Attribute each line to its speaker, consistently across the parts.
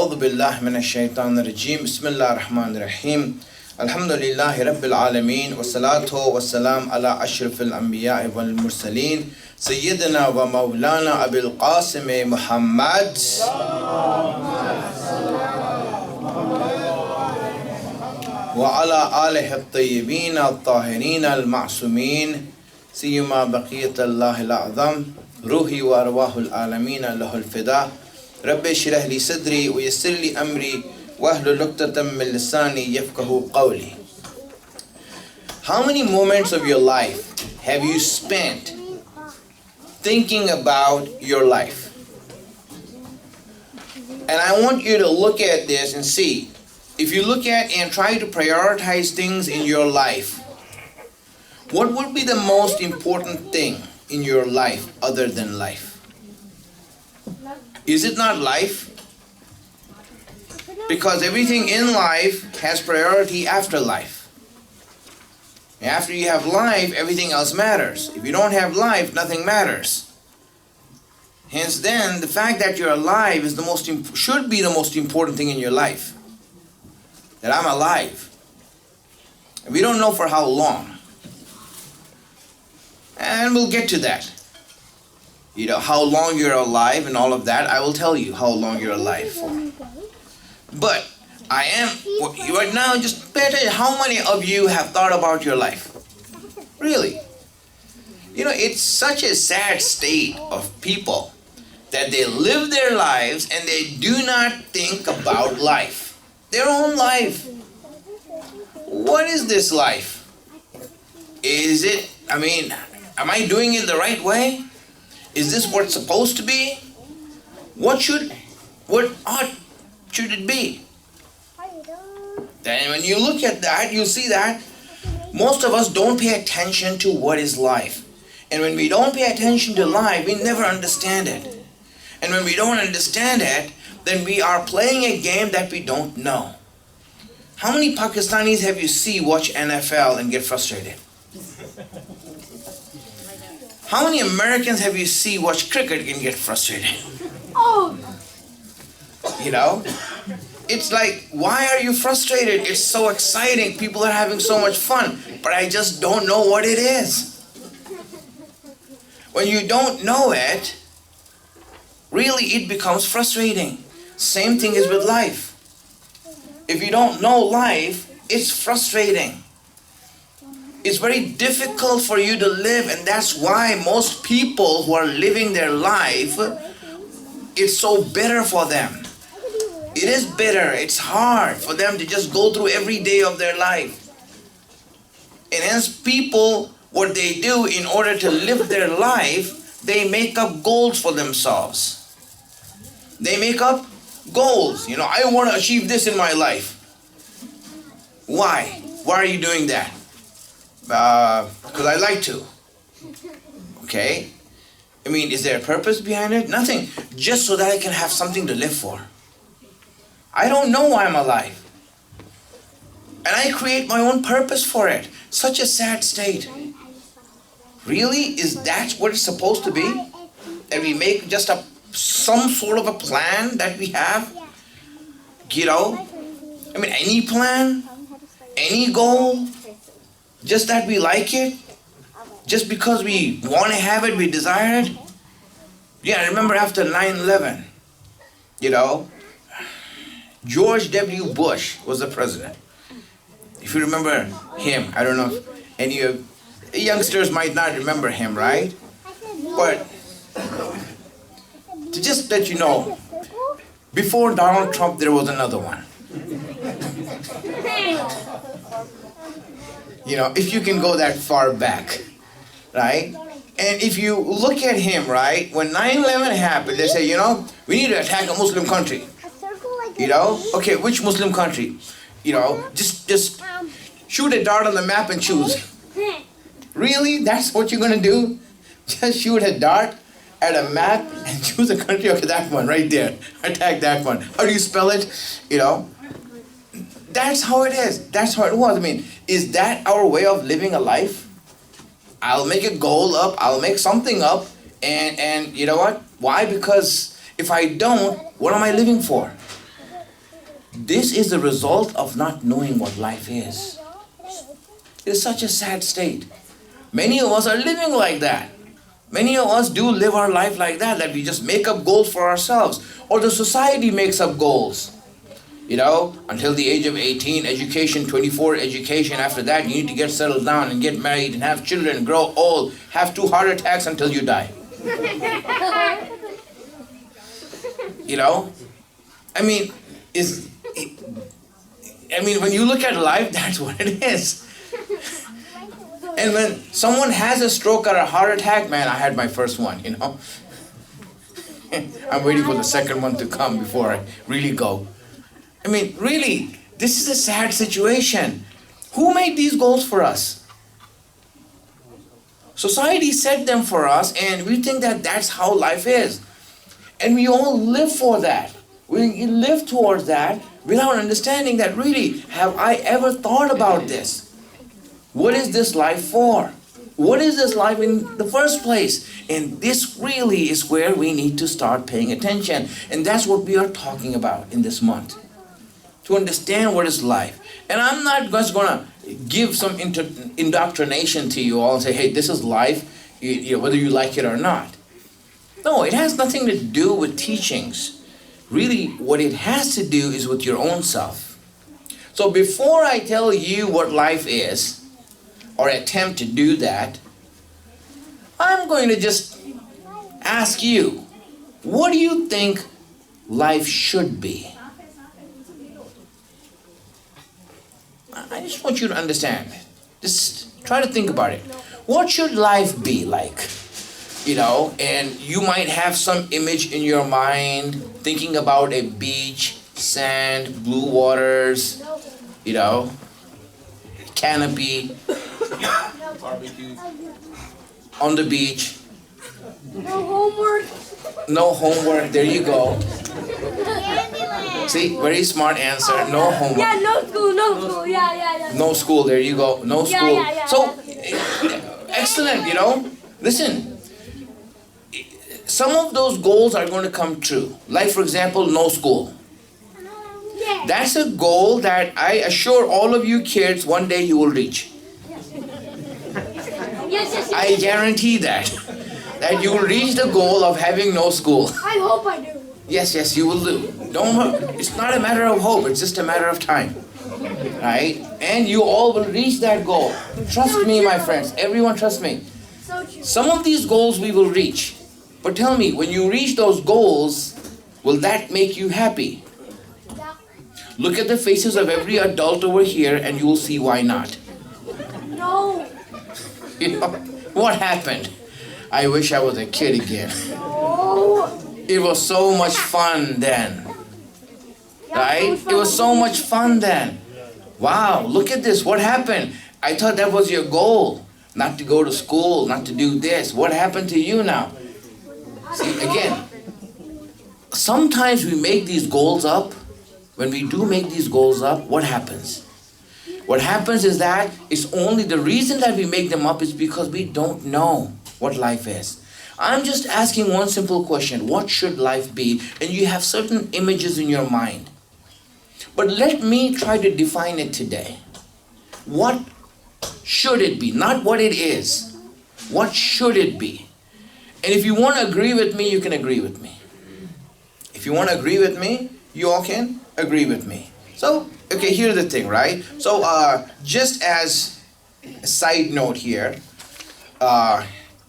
Speaker 1: أعوذ بالله من الشيطان الرجيم بسم الله الرحمن الرحيم الحمد لله رب العالمين والصلاة والسلام على أشرف الأنبياء والمرسلين سيدنا ومولانا أبي القاسم محمد وعلى آله الطيبين الطاهرين المعصومين سيما بقية الله الأعظم روحي وأرواح العالمين له الفداء رب اشرح لي صدري ويسر لي أمري واحلل عقدة من لساني يفقهوا قولي. How many moments of your life have you spent thinking about your life? And I want you to look at this and see, if you look at and try to prioritize things in your life, what would be the most important thing in your life other than life? Is it not life? Because everything in life has priority after life. After you have life, everything else matters. If you don't have life, nothing matters. Hence then, the fact that you're alive is should be the most important thing in your life. That I'm alive. And we don't know for how long. And we'll get to that. You know, how long you're alive and all of that, I will tell you how long you're alive for. But right now, just pay attention. How many of you have thought about your life? Really? You know, it's such a sad state of people that they live their lives and they do not think about life. Their own life. What is this life? Am I doing it the right way? Is this what's supposed to be? What ought should it be? Then when you look at that, you see that most of us don't pay attention to what is life. And when we don't pay attention to life, we never understand it. And when we don't understand it, then we are playing a game that we don't know. How many Pakistanis have you seen watch NFL and get frustrated? How many Americans have you seen watch cricket and get frustrated? Oh. You know? It's like, why are you frustrated? It's so exciting. People are having so much fun. But I just don't know what it is. When you don't know it, really it becomes frustrating. Same thing is with life. If you don't know life, it's frustrating. It's very difficult for you to live, and that's why most people who are living their life, it's so bitter for them. It is bitter. It's hard for them to just go through every day of their life. And hence people, what they do in order to live their life, they make up goals for themselves. They make up goals. You know, I want to achieve this in my life. Why? Why are you doing that? Because I like to. Okay? I mean, is there a purpose behind it? Nothing. Just so that I can have something to live for. I don't know why I'm alive. And I create my own purpose for it. Such a sad state. Really? Is that what it's supposed to be? That we make just some sort of a plan that we have? You know? I mean, any plan? Any goal? Just that we like it? Just because we want to have it, we desire it? Yeah, I remember after 9/11, you know, George W. Bush was the president. If you remember him, I don't know if any of youngsters might not remember him, right? But to just let you know, before Donald Trump, there was another one. You know, if you can go that far back, right? And if you look at him, right, when 9/11 happened, they say, you know, we need to attack a Muslim country. You know, okay, which Muslim country? You know, just shoot a dart on the map and choose. Really? That's what you're going to do? Just shoot a dart at a map and choose a country? Okay, that one right there. Attack that one. How do you spell it? You know? That's how it is. That's how it was. I mean, is that our way of living a life? I'll make a goal up. I'll make something up. And you know what? Why? Because if I don't, what am I living for? This is the result of not knowing what life is. It is such a sad state. Many of us are living like that. Many of us do live our life like that, that we just make up goals for ourselves, or the society makes up goals. You know, until the age of 18, education, 24, education. After that, you need to get settled down and get married and have children, grow old, have 2 heart attacks until you die. You know, I mean, when you look at life, that's what it is. And when someone has a stroke or a heart attack, man, I had my first one, you know. I'm waiting for the second one to come before I really go. I mean, really, this is a sad situation. Who made these goals for us? Society set them for us, and we think that that's how life is. And we all live for that. We live towards that without understanding that really, have I ever thought about this? What is this life for? What is this life in the first place? And this really is where we need to start paying attention. And that's what we are talking about in this month. To understand what is life. And I'm not just going to give some indoctrination to you all and say, hey, this is life, whether you like it or not. No, it has nothing to do with teachings. Really, what it has to do is with your own self. So before I tell you what life is, or attempt to do that, I'm going to just ask you, what do you think life should be? I just want you to understand. Just try to think about it. What should life be like? You know, and you might have some image in your mind, thinking about a beach, sand, blue waters, you know, canopy, barbecue, on the beach.
Speaker 2: No homework.
Speaker 1: No homework, there you go. See, very smart answer. No homework.
Speaker 2: Yeah, no school. Yeah.
Speaker 1: No school, there you go. No school.
Speaker 2: Yeah.
Speaker 1: So, excellent, you know. Listen, some of those goals are going to come true. Like, for example, no school.
Speaker 2: Yeah.
Speaker 1: That's a goal that I assure all of you kids one day you will reach.
Speaker 2: Yes.
Speaker 1: I guarantee that you will reach the goal of having no school.
Speaker 2: I hope I do.
Speaker 1: Yes, you will do. It's not a matter of hope, it's just a matter of time. Right? And you all will reach that goal. Trust me, my friends. Everyone trust me.
Speaker 2: So true.
Speaker 1: Some of these goals we will reach. But tell me, when you reach those goals, will that make you happy? Look at the faces of every adult over here and you will see why not.
Speaker 2: No.
Speaker 1: You know, what happened? I wish I was a kid again.
Speaker 2: No.
Speaker 1: It was so much fun then. Right? It was so much fun then. Wow, look at this. What happened? I thought that was your goal. Not to go to school, not to do this. What happened to you now? See, again, sometimes we make these goals up. When we do make these goals up, what happens? What happens is that it's only the reason that we make them up is because we don't know what life is. I'm just asking one simple question. What should life be? And you have certain images in your mind. But let me try to define it today. What should it be? Not what it is. What should it be? And if you want to agree with me, you can agree with me. If you want to agree with me, you all can agree with me. So, okay, here's the thing, right? So, just as a side note here,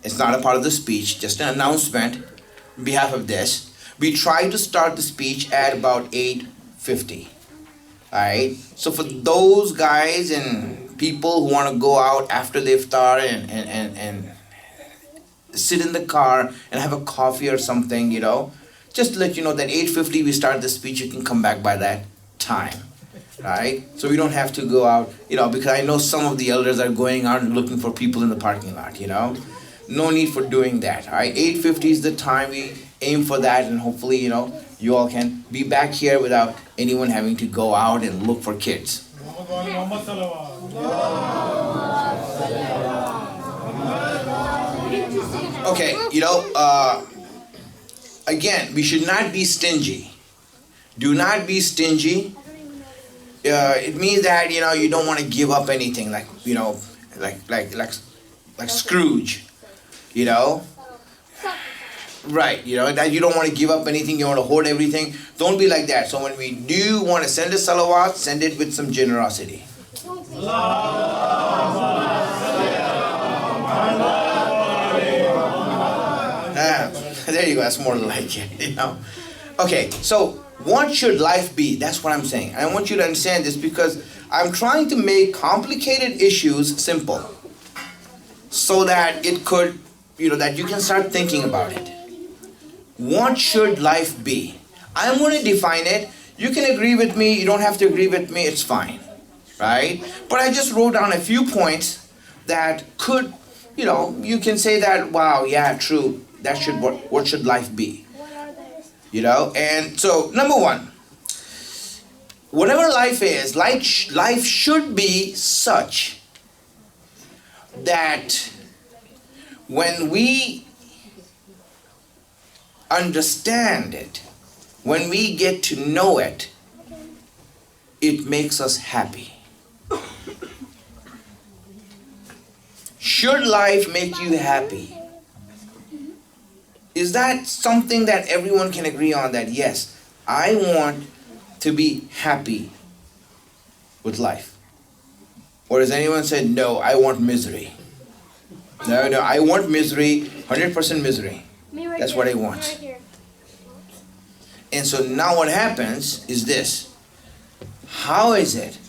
Speaker 1: it's not a part of the speech, just an announcement on behalf of this. We try to start the speech at about 8:50. Alright? So for those guys and people who want to go out after the iftar and sit in the car and have a coffee or something, you know, just to let you know that 8:50 we start the speech, you can come back by that time. Right? So we don't have to go out, you know, because I know some of the elders are going out and looking for people in the parking lot, you know. No need for doing that. Alright, 8:50 is the time we aim for that, and hopefully, you know, you all can be back here without anyone having to go out and look for kids. Okay, you know, again, we should not be stingy. Do not be stingy it means that you don't want to give up anything, like like Scrooge, you know. Right, that you don't want to give up anything, you want to hold everything. Don't be like that. So when we do want to send a salawat, send it with some generosity. There you go, that's more like it, Okay, so what should life be? That's what I'm saying. I want you to understand this because I'm trying to make complicated issues simple so that it could, that you can start thinking about it. What should life be? I'm going to define it. You can agree with me, you don't have to agree with me, it's fine, right? But I just wrote down a few points that could, you can say that, wow, yeah, true, that should, what should life be? And so, number one, whatever life is, life should be such that when we understand it, when we get to know it, it makes us happy. Should life make you happy? Is that something that everyone can agree on, that yes, I want to be happy with life? Or has anyone said, no, I want misery? No, I want misery, 100% misery. That's what I want. And so now what happens is this. How is it?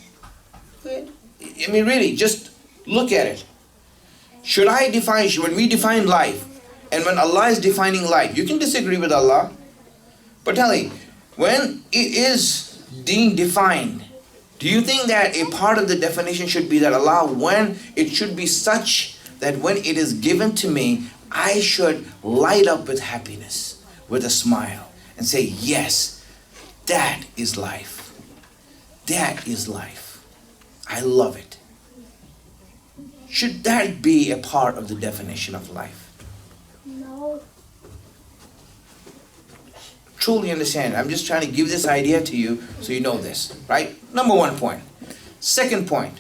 Speaker 1: I mean, really, just look at it. When we define life, and when Allah is defining life, you can disagree with Allah, but tell me, when it is being defined, do you think that a part of the definition should be that Allah, when it should be such that when it is given to me, I should light up with happiness, with a smile, and say, yes, that is life. That is life. I love it. Should that be a part of the definition of life?
Speaker 2: No.
Speaker 1: Truly understand. I'm just trying to give this idea to you so you know this, right? Number one point. Second point.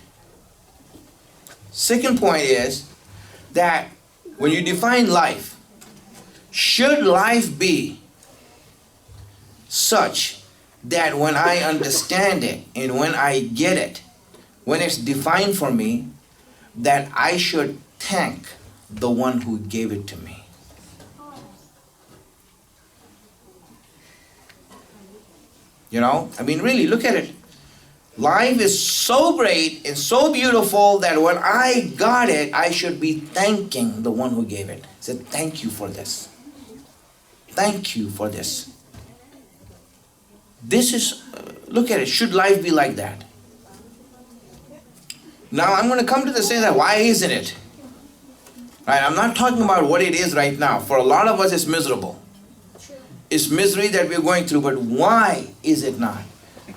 Speaker 1: Second point is that when you define life, should life be such that when I understand it and when I get it, when it's defined for me, that I should thank the one who gave it to me? I mean, really, look at it. Life is so great and so beautiful that when I got it, I should be thanking the one who gave it. Said, thank you for this. Thank you for this. This is, look at it. Should life be like that? Now, I'm going to come to the say that why isn't it? Right? I'm not talking about what it is right now. For a lot of us, it's miserable. It's misery that we're going through, but why is it not?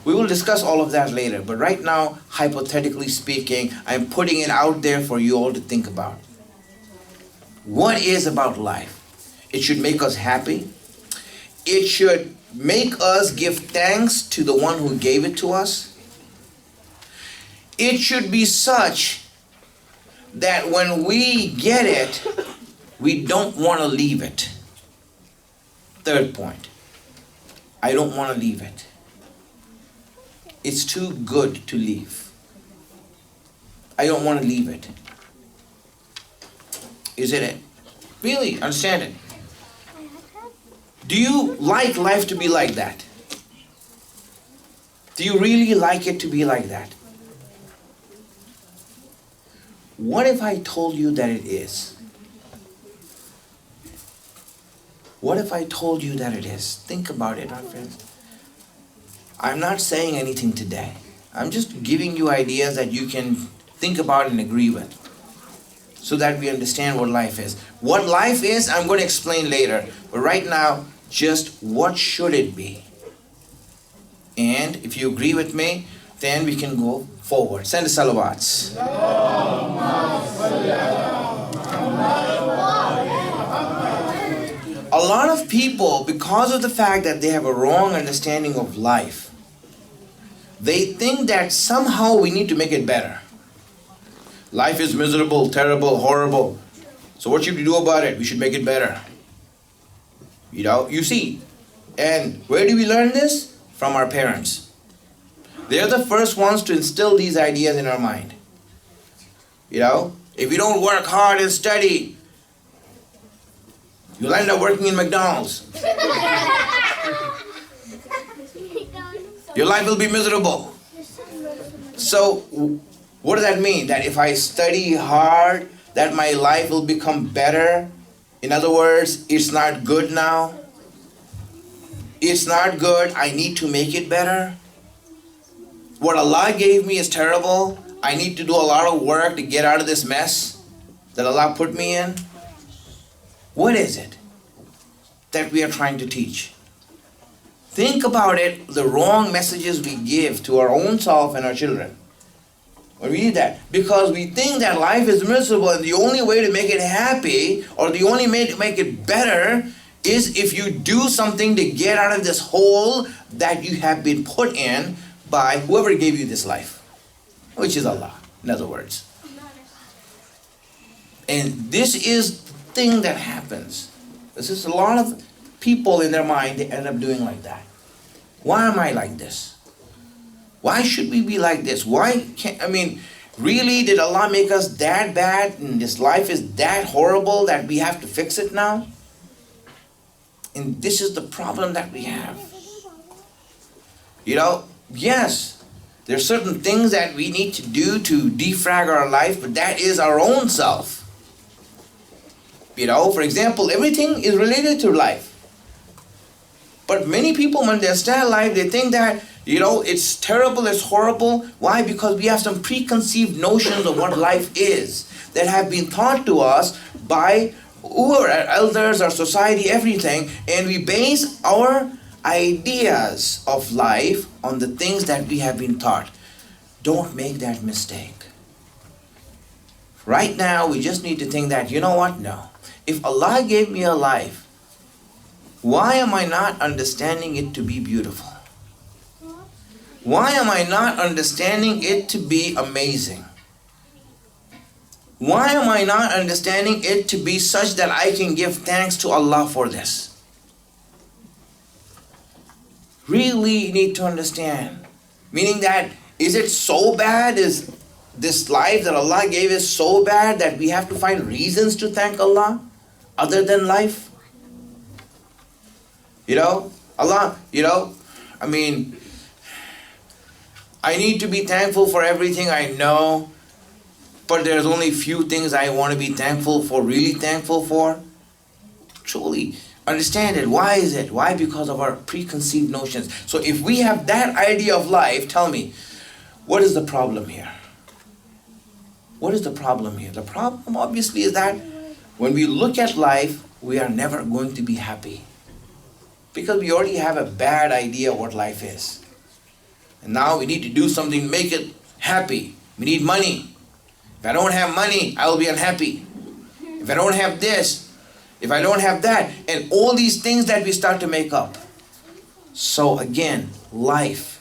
Speaker 1: We will discuss all of that later, but right now, hypothetically speaking, I'm putting it out there for you all to think about. What is about life? It should make us happy. It should make us give thanks to the one who gave it to us. It should be such that when we get it, we don't want to leave it. Third point, I don't want to leave it. It's too good to leave. I don't want to leave it. Is it? Really, understand it. Do you like life to be like that? Do you really like it to be like that? What if I told you that it is? What if I told you that it is? Think about it, my friends. I'm not saying anything today. I'm just giving you ideas that you can think about and agree with, so that we understand what life is. What life is, I'm going to explain later. But right now, just what should it be? And if you agree with me, then we can go forward. Send the salawats. A lot of people, because of the fact that they have a wrong understanding of life, they think that somehow we need to make it better. Life is miserable, terrible, horrible. So what should we do about it? We should make it better. You see. And where do we learn this? From our parents. They're the first ones to instill these ideas in our mind. If you don't work hard and study, you'll end up working in McDonald's. Your life will be miserable. So, what does that mean? That if I study hard, that my life will become better? In other words, it's not good now. It's not good. I need to make it better. What Allah gave me is terrible. I need to do a lot of work to get out of this mess that Allah put me in. What is it that we are trying to teach? Think about it, the wrong messages we give to our own self and our children. When we do that, because we think that life is miserable and the only way to make it happy or the only way to make it better is if you do something to get out of this hole that you have been put in by whoever gave you this life, which is Allah, in other words. And this is the thing that happens. This is a lot of people in their mind, they end up doing like that. Why am I like this? Why should we be like this? Really, did Allah make us that bad and this life is that horrible that we have to fix it now? And this is the problem that we have. Yes, there are certain things that we need to do to defrag our life, but that is our own self. For example, everything is related to life. But many people, when they understand life, they think that, it's terrible, it's horrible. Why? Because we have some preconceived notions of what life is that have been taught to us by our elders, our society, everything. And we base our ideas of life on the things that we have been taught. Don't make that mistake. Right now, we just need to think that, No. If Allah gave me a life, why am I not understanding it to be beautiful? Why am I not understanding it to be amazing? Why am I not understanding it to be such that I can give thanks to Allah for this? Really need to understand. Meaning that, is it so bad? Is this life that Allah gave is so bad that we have to find reasons to thank Allah other than life? Allah, I need to be thankful for everything I know, but there's only few things I want to be thankful for, really thankful for. Truly, understand it. Why is it? Why? Because of our preconceived notions. So if we have that idea of life, tell me, what is the problem here? What is the problem here? The problem obviously is that when we look at life, we are never going to be happy. Because we already have a bad idea of what life is. And now we need to do something to make it happy. We need money. If I don't have money, I will be unhappy. If I don't have this, if I don't have that, and all these things that we start to make up. So again, life,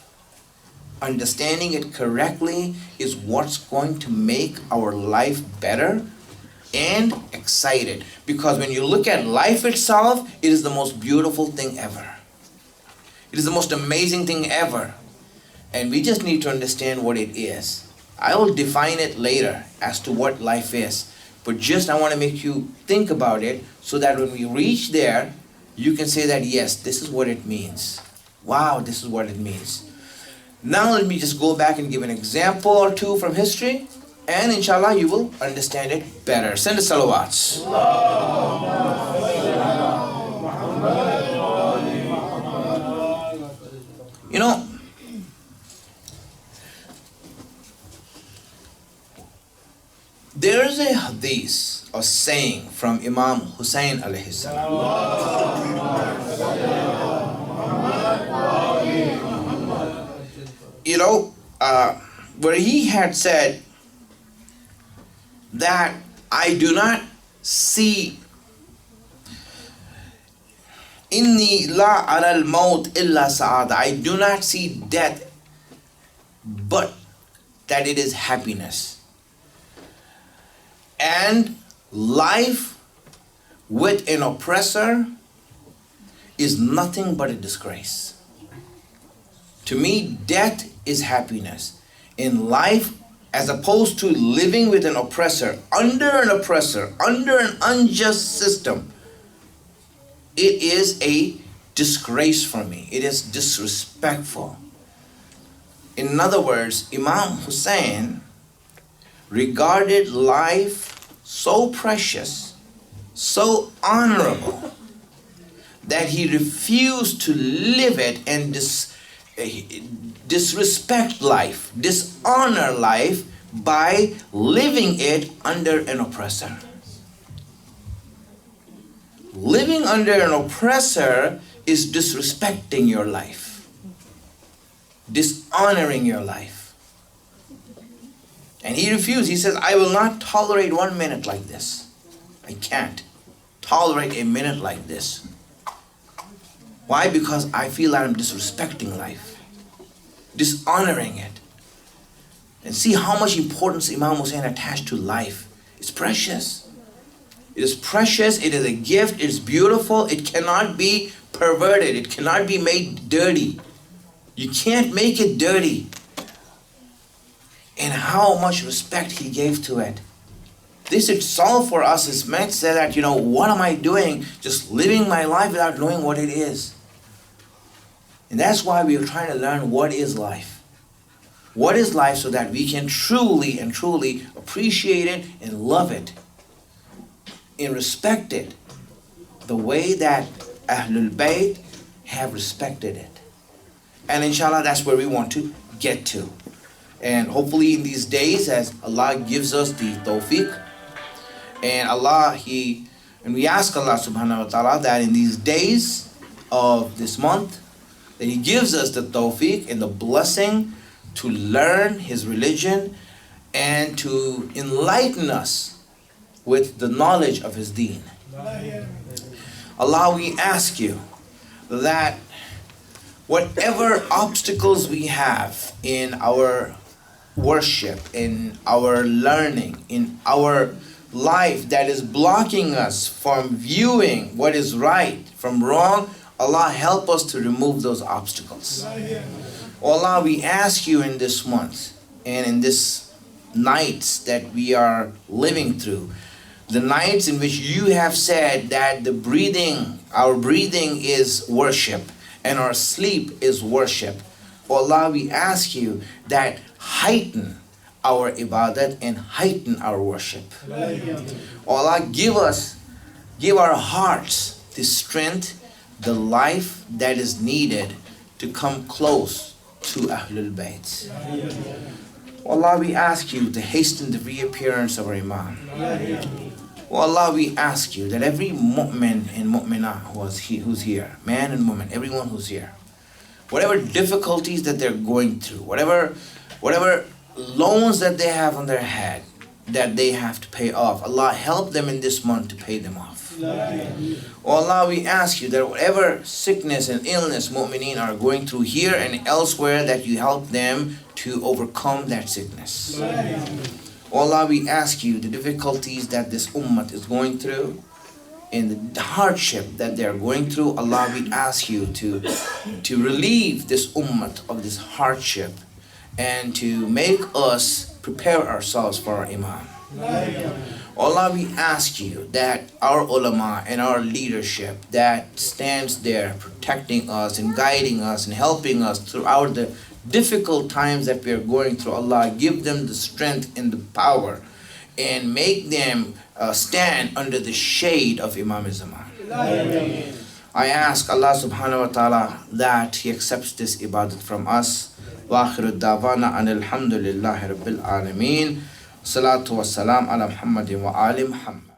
Speaker 1: understanding it correctly is what's going to make our life better and excited. Because when you look at life itself, it is the most beautiful thing ever. It is the most amazing thing ever. And we just need to understand what it is. I will define it later as to what life is. But just I want to make you think about it so that when we reach there, you can say that, yes, this is what it means. Wow, this is what it means. Now let me just go back and give an example or two from history. And inshallah, you will understand it better. Send the salawats. There is a hadith, a saying from Imam Hussein alayhi salam. Where he had said that I do not see inni la ara al-maut illa sa'ada. I do not see death but that it is happiness. And life with an oppressor is nothing but a disgrace. To me, death is happiness. In life, as opposed to living with an oppressor, under an unjust system, it is a disgrace for me. It is disrespectful. In other words, Imam Hussein regarded life so precious, so honorable, that he refused to live it and disrespect life, dishonor life by living it under an oppressor. Living under an oppressor is disrespecting your life, dishonoring your life. And he refused. He says, I will not tolerate 1 minute like this. I can't tolerate a minute like this. Why? Because I feel that I'm disrespecting life, dishonoring it. And see how much importance Imam Hussein attached to life. It's precious. It is precious. It is a gift. It's beautiful. It cannot be perverted. It cannot be made dirty. You can't make it dirty. And how much respect he gave to it. This itself for us is meant to say that, what am I doing? Just living my life without knowing what it is. And that's why we are trying to learn what is life. What is life, so that we can truly and truly appreciate it and love it and respect it the way that Ahlul Bayt have respected it. And inshallah, that's where we want to get to. And hopefully in these days, as Allah gives us the tawfiq, and we ask Allah subhanahu wa ta'ala that in these days of this month, that He gives us the tawfiq and the blessing to learn His religion and to enlighten us with the knowledge of His deen. Allah, we ask you that whatever obstacles we have in our worship, in our learning, in our life that is blocking us from viewing what is right from wrong, Allah, help us to remove those obstacles. Allah, we ask you in this month and in this nights that we are living through, the nights in which you have said that our breathing is worship and our sleep is worship. Allah, we ask you that heighten our ibadat and heighten our worship. Allah, give our hearts the strength, the life that is needed to come close to Ahlul Bayt. Allah, we ask you to hasten the reappearance of our Imam. Allah, we ask you that every mu'min and mu'minah who's here, man and woman, everyone who's here, whatever difficulties that they're going through, whatever loans that they have on their head that they have to pay off, Allah, help them in this month to pay them off. Allah, we ask you that whatever sickness and illness mu'mineen are going through here and elsewhere, that you help them to overcome that sickness. Allah, we ask you the difficulties that this ummah is going through and the hardship that they are going through, Allah, we ask you to relieve this ummah of this hardship and to make us prepare ourselves for our Imam. Allah, we ask you that our ulama and our leadership that stands there protecting us and guiding us and helping us throughout the difficult times that we are going through, Allah, give them the strength and the power and make them stand under the shade of Imam Zaman. I ask Allah subhanahu wa ta'ala that He accepts this ibadat from us. Wa akhiru da'wana anil hamdulillahi rabbil alameen. Salatu wassalam ala Muhammadin wa ali Muhammad.